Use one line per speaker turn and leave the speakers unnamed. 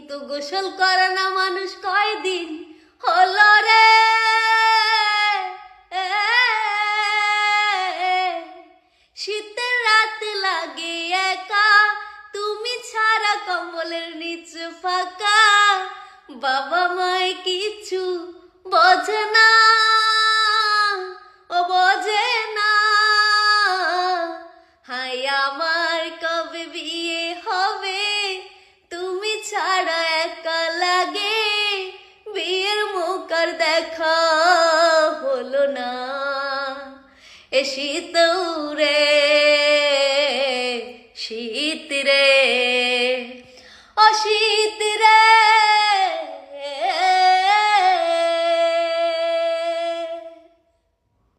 কিন্তু গোসল করে না মানুষ কয়দিন হলো রে। শীতের রাত লাগে একা, তুমি ছাড়া কম্বলের নিচে ফাঁকা। বাবা মায় কিছু বোঝে না, ও বোঝে না। হাই আমার কবে বিয়ে হবে, তুমি ছাড়া একা লাগে। বিয়ের মুখ আর দেখা হলো না। এ শীত রে, শীত রে।